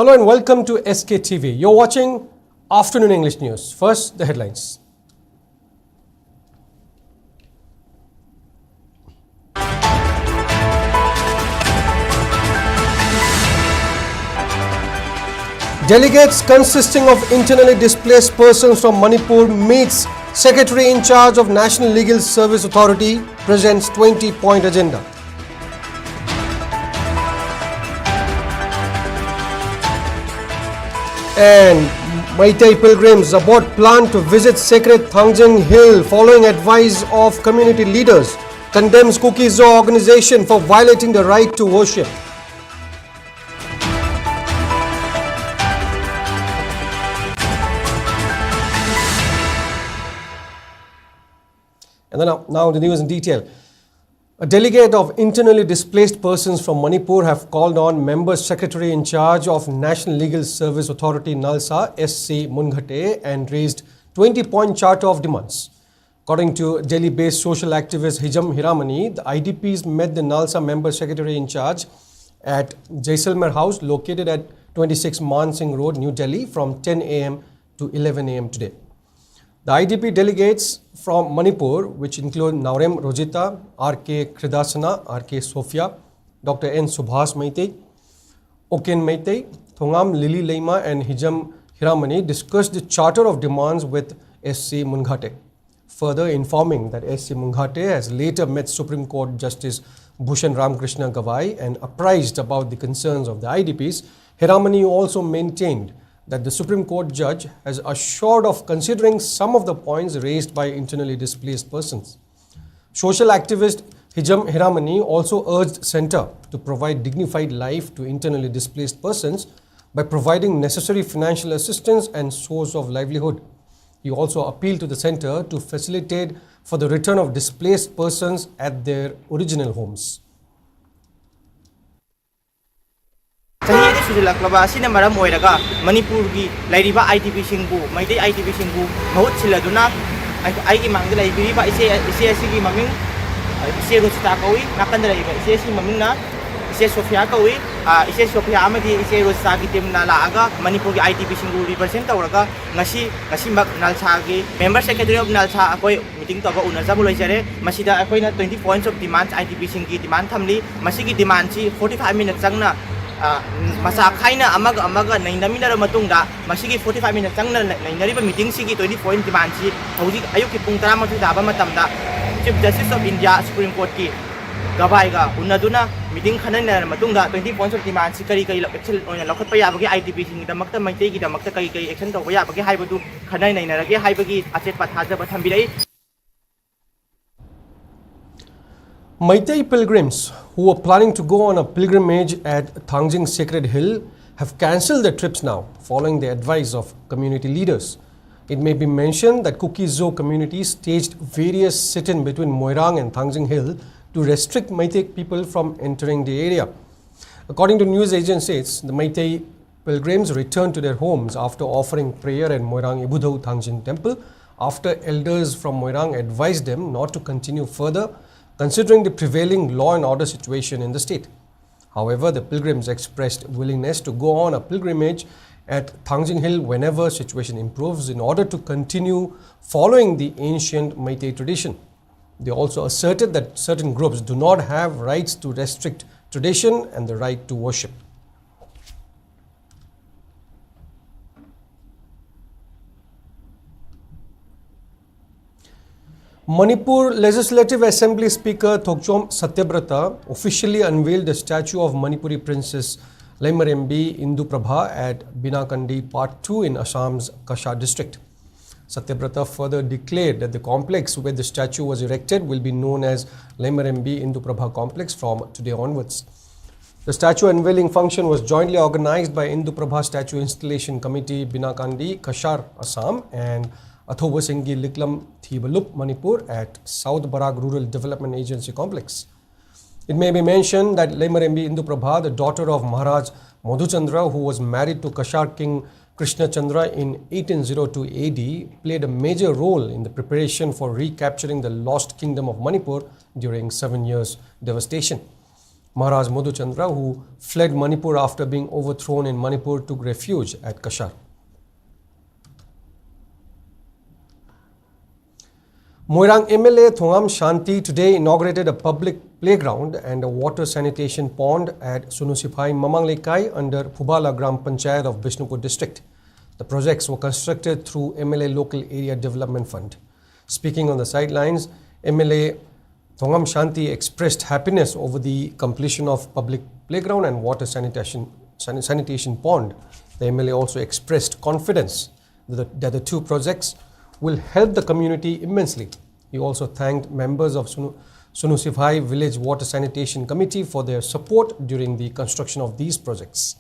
Hello and welcome to SKTV. You're watching Afternoon English News. First, the headlines. Delegates consisting of internally displaced persons from Manipur meets Secretary in charge of National Legal Service Authority, presents 20-point agenda. And Meitei pilgrims aboard plan to visit sacred Thangjing Hill following advice of community leaders, condemns Sktv'S organization for violating the right to worship. And then now the news in detail. A delegate of internally displaced persons from Manipur have called on Member Secretary in charge of National Legal Service Authority NALSA SC Mungate and raised 20-point charter of demands. According to Delhi-based social activist Hijam Hiramani, the IDPs met the NALSA Member Secretary in charge at Jaisalmer House located at 26 Man Singh Road, New Delhi from 10 a.m. to 11 a.m. today. The IDP delegates from Manipur, which include Naurem Rojita, R.K. Kridasana, R.K. Sophia, Dr. N. Subhas Meitei, Oken Meitei, Thongam Lili Leima and Hijam Hiramani discussed the charter of demands with SC Mungate, further informing that SC Mungate has later met Supreme Court Justice Bhushan Ramakrishna Gavai and apprised about the concerns of the IDPs. Hiramani also maintained that the Supreme Court judge has assured of considering some of the points raised by internally displaced persons. Social activist Hijam Hiramani also urged Centre to provide dignified life to internally displaced persons by providing necessary financial assistance and source of livelihood. He also appealed to the Centre to facilitate for the return of displaced persons at their original homes. Sahi sujilaklaba asina maram oiraga Manipur gi lairiba IDP singbu maidei IDP singbu mahut siladuna aigi mangda laibiriba ise asigi maming ise Rosita kawi nakandra iba ise maming na ise Sophia kawi ise Sophia amadi ise Rosita gi timna laaga Manipur gi IDP singbu represent tawraga ngasi mak nalsa gi member secretary of nalsa akoi meeting tawba unajabu loisare masida akoina 20 points of demands IDP singi demand thamli masigi demand chi 45 minutes changna masa khaina amaga nainamina matungda masigi 45 minutes changna nainariba meeting sigi 20 point demand chi hauji ayuk ki pung 13 daba matamda Chief Justice of India Supreme Court ki gavai ga unaduna meeting khanana matungda 20 points of demand si kari action oina lokhatpa yabagi IDP sing damakta maitei gi damakta kai action tawba yabagi haibadu khanai nainarage haibagi achet pathajaba thambirai. Meitei pilgrims who were planning to go on a pilgrimage at Thangjing Sacred Hill have cancelled their trips now following the advice of community leaders. It may be mentioned that Sktv'S community staged various sit-in between Moirang and Thangjing Hill to restrict Meitei people from entering the area. According to news agencies, the Meitei pilgrims returned to their homes after offering prayer at Moirang Ibudhau Thangjing temple after elders from Moirang advised them not to continue further considering the prevailing law and order situation in the state. However, the pilgrims expressed willingness to go on a pilgrimage at Thangjing Hill whenever situation improves in order to continue following the ancient Meitei tradition. They also asserted that certain groups do not have rights to restrict tradition and the right to worship. Manipur Legislative Assembly Speaker Thokchom Satyabrata officially unveiled the statue of Manipuri Princess Laimarembi Induprabha at Binakandi Part 2 in Assam's Kashar district. Satyabrata further declared that the complex where the statue was erected will be known as Laimarembi Induprabha Complex from today onwards. The statue unveiling function was jointly organized by Induprabha Statue Installation Committee Binakandi, Kashar, Assam and Athobasingi Liklam Thibalup, Manipur at South Barag Rural Development Agency Complex. It may be mentioned that Laimarembi Induprabha, the daughter of Maharaj Madhuchandra, who was married to Kashar King Krishna Chandra in 1802 AD, played a major role in the preparation for recapturing the lost kingdom of Manipur during 7 years' devastation. Maharaj Madhuchandra, who fled Manipur after being overthrown in Manipur, took refuge at Kashar. Moirang MLA Thongam Shanti today inaugurated a public playground and a water sanitation pond at Sunusiphai Mamanglekai under Phubala Gram Panchayat of Bishnupur district. The projects were constructed through MLA Local Area Development Fund. Speaking on the sidelines, MLA Thongam Shanti expressed happiness over the completion of public playground and water sanitation pond. The MLA also expressed confidence that the two projects will help the community immensely. He also thanked members of Sunusiphai Village Water Sanitation Committee for their support during the construction of these projects.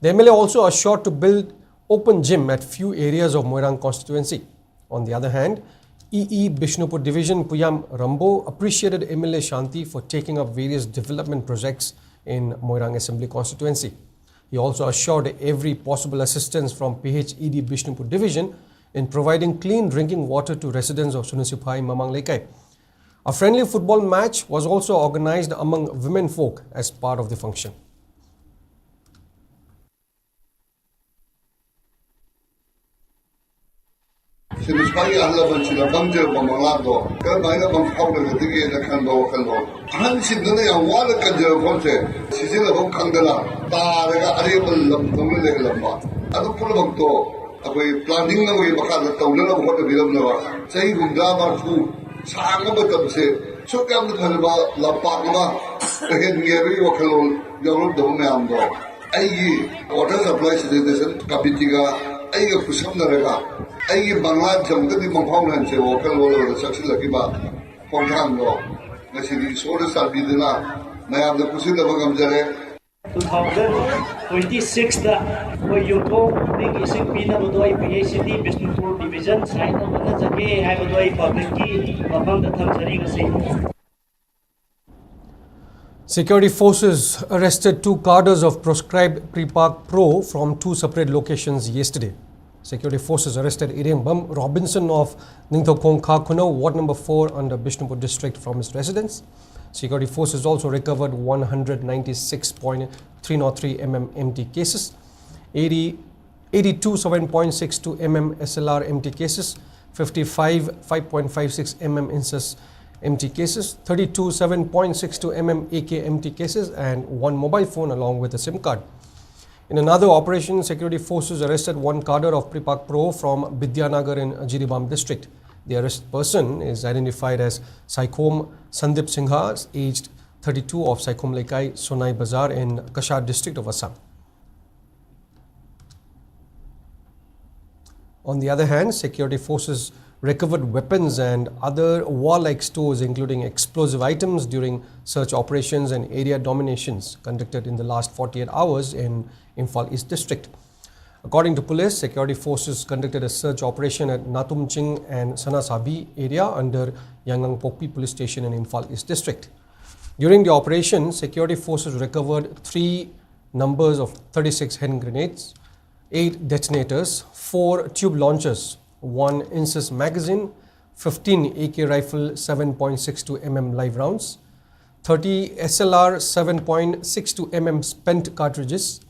The MLA also assured to build open gym at few areas of Moirang constituency. On the other hand, EE Bishnupur Division Puyam Rambo appreciated MLA Shanti for taking up various development projects in Moirang Assembly constituency. He also assured every possible assistance from PHED Bishnupur Division in providing clean drinking water to residents of Sunusiphai Mamanglekai. A friendly football match was also organized among women folk as part of the function. Sunusiphai Allah China Bangja Mamangado, Kabina Bangpowder, the Gate Kando Kando. Hansin Walla Kanja Ponte, Sisila Kandala, Taraga Arable Lamba, Adupulabto. Planning na way baka na tawlan ang mga bilang na sa higundama fu sa ang mga tapos so kaya na ba lapak ma kahit ngeri wakalol yung daw na amdo ay water supply sanitation kapitiga ay kusam na rega ay bangad sa mga di mangpaulan sa wakalol na saksi lagi ba pongkang do na sili sore sa bidina na yung kusin na magamjare 2026 da ko yuko ning ising pina bodoi PHD Bishnupur Division sign na jage hai bodoi public ki mafam da thamsari ga sei. Security forces arrested two cadres of proscribed Prepark Pro from two separate locations yesterday. Security forces arrested Ireng Bam Robinson of Ningthokong Khakuno, Ward number 4 under Bishnupur district from his residence. Security forces also recovered 196.303 mm empty cases, 82 7.62 mm SLR empty cases, 55 5.56 mm Insus empty cases, 32 7.62 mm AK empty cases, and one mobile phone along with a SIM card. In another operation, security forces arrested one cadre of Prepark Pro from Bidyanagar in Jiribam district. The arrested person is identified as Saikom Sandip Singha, aged 32, of Saikom Lekai, Sonai Bazar in Kashar district of Assam. On the other hand, security forces recovered weapons and other warlike stores, including explosive items, during search operations and area dominations conducted in the last 48 hours in Imphal East district. According to police, security forces conducted a search operation at Natumching and Sanasabi area under Yangang Pokpi police station in Imphal East district. During the operation, security forces recovered 3 numbers of 36 hand grenades, 8 detonators, 4 tube launchers, 1 Insus magazine, 15 AK rifle 7.62 mm live rounds, 30 SLR 7.62 mm spent cartridges,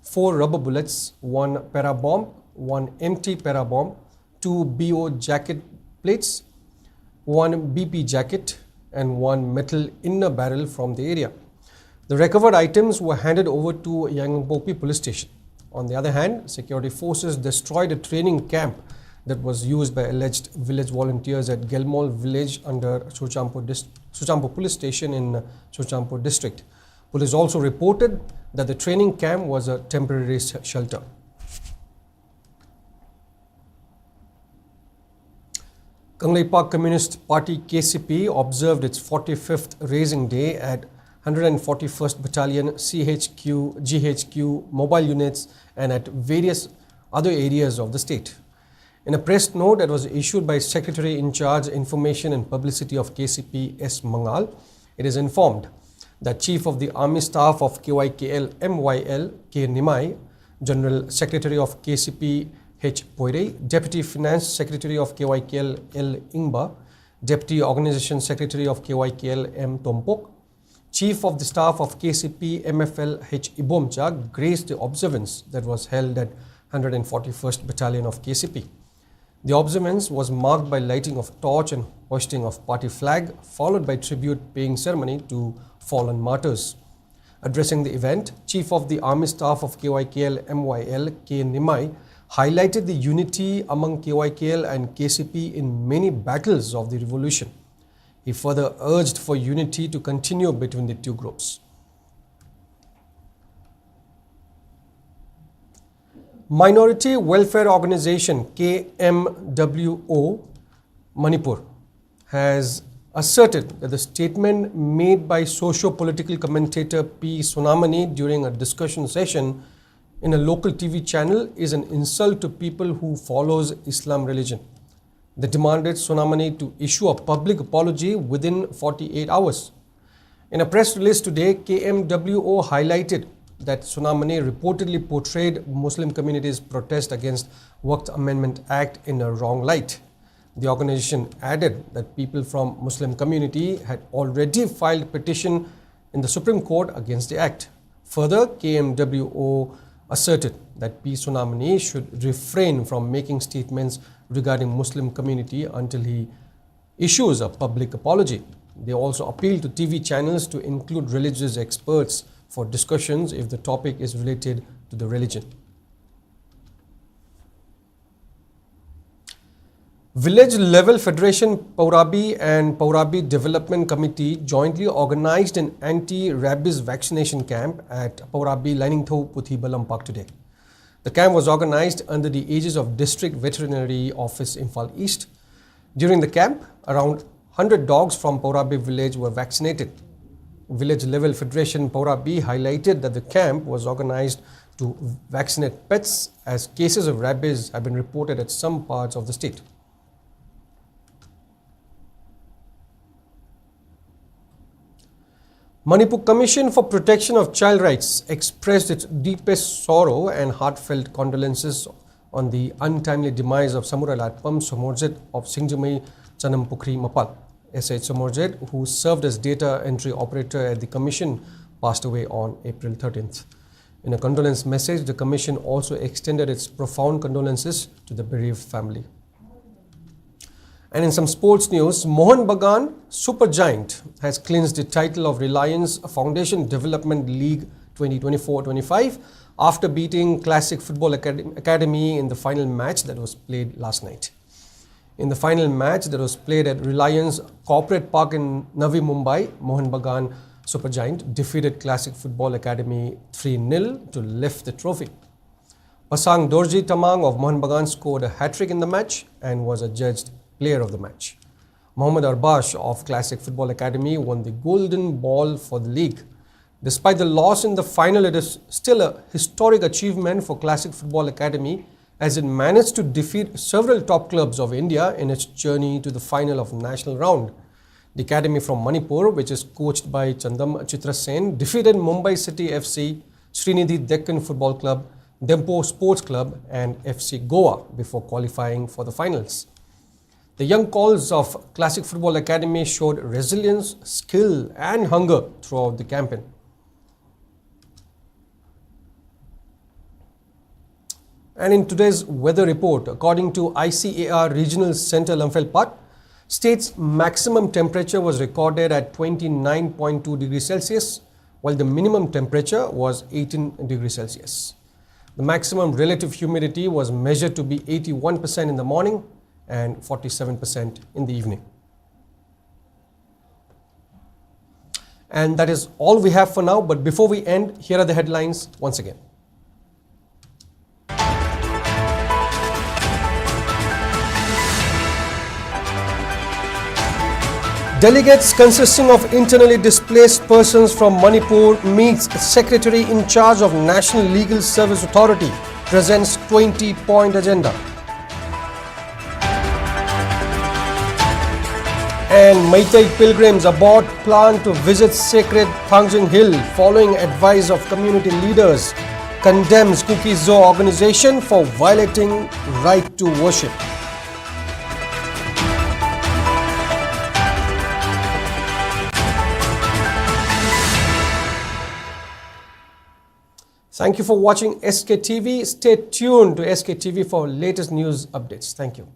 4 rubber bullets, 1 para bomb, 1 empty para bomb, 2 BO jacket plates, 1 BP jacket, and 1 metal inner barrel from the area. The recovered items were handed over to Yangangpopi police station. On the other hand, security forces destroyed a training camp that was used by alleged village volunteers at Gelmol village under Suchampur police station in Suchampur district. Police also reported that the training camp was a temporary shelter. Kangleipak Communist Party KCP observed its 45th Raising Day at 141st Battalion CHQ, GHQ, mobile units and at various other areas of the state. In a press note that was issued by Secretary in Charge Information and Publicity of KCP S. Mangal, it is informed that Chief of the Army Staff of KYKL MYL K. Nimai, General Secretary of KCP H. Poirei, Deputy Finance Secretary of KYKL L. Ingba, Deputy Organization Secretary of KYKL M. Tompok, Chief of the Staff of KCP MFL H. Ibomcha graced the observance that was held at 141st Battalion of KCP. The observance was marked by lighting of torch and hoisting of party flag, followed by tribute-paying ceremony to fallen martyrs. Addressing the event, Chief of the Army Staff of KYKL MYL K. Nimai highlighted the unity among KYKL and KCP in many battles of the revolution. He further urged for unity to continue between the two groups. Minority Welfare Organization KMWO Manipur has asserted that the statement made by socio-political commentator P. Sonamani during a discussion session in a local TV channel is an insult to people who follows Islam religion. They demanded Sonamani to issue a public apology within 48 hours. In a press release today, KMWO highlighted that Sonamani reportedly portrayed Muslim community's protest against Waqf Amendment Act in a wrong light. The organization added that people from Muslim community had already filed petition in the Supreme Court against the act. Further, KMWO asserted that P. Sonamani should refrain from making statements regarding Muslim community until he issues a public apology. They also appealed to TV channels to include religious experts for discussions if the topic is related to the religion. Village Level Federation Paurabi and Paurabi Development Committee jointly organized an anti-rabies vaccination camp at Paurabi Liningtho Puthibalam Park today. The camp was organized under the aegis of District Veterinary Office Imphal East. During the camp, around 100 dogs from Paurabi village were vaccinated. Village Level Federation Paurabi highlighted that the camp was organized to vaccinate pets as cases of rabies have been reported at some parts of the state. Manipur Commission for Protection of Child Rights expressed its deepest sorrow and heartfelt condolences on the untimely demise of Samurai Latpam Somorjet of Singjamai Chanampukri Mapal. S.H. Somorjet, who served as data entry operator at the Commission, passed away on April 13th. In a condolence message, the Commission also extended its profound condolences to the bereaved family. And in some sports news, Mohun Bagan Supergiant has clinched the title of Reliance Foundation Development League 2024-25 after beating Classic Football Academy in the final match that was played last night. In the final match that was played at Reliance Corporate Park in Navi Mumbai, Mohun Bagan Supergiant defeated Classic Football Academy 3-0 to lift the trophy. Pasang Dorji Tamang of Mohun Bagan scored a hat-trick in the match and was adjudged player of the match. Mohammad Arbash of Classic Football Academy won the golden ball for the league. Despite the loss in the final, it is still a historic achievement for Classic Football Academy as it managed to defeat several top clubs of India in its journey to the final of national round. The academy from Manipur, which is coached by Chandam Chitra Sen, defeated Mumbai City FC, Srinidhi Deccan Football Club, Dempo Sports Club and FC Goa before qualifying for the finals. The young calls of Classic Football Academy showed resilience, skill and hunger throughout the campaign. And in today's weather report, according to ICAR Regional Center Lamphel-Pat, state's maximum temperature was recorded at 29.2 degrees Celsius, while the minimum temperature was 18 degrees Celsius. The maximum relative humidity was measured to be 81% in the morning and 47% in the evening. And that is all we have for now. But before we end, here are the headlines once again. Delegates consisting of internally displaced persons from Manipur meets Secretary in charge of National Legal Service Authority, presents 20-point agenda. And Meitei pilgrims aboard plan to visit sacred Thangjing Hill following advice of community leaders, condemns Cookie Zoo organization for violating right to worship. Thank you for watching SKTV. Stay tuned to SKTV for latest news updates. Thank you.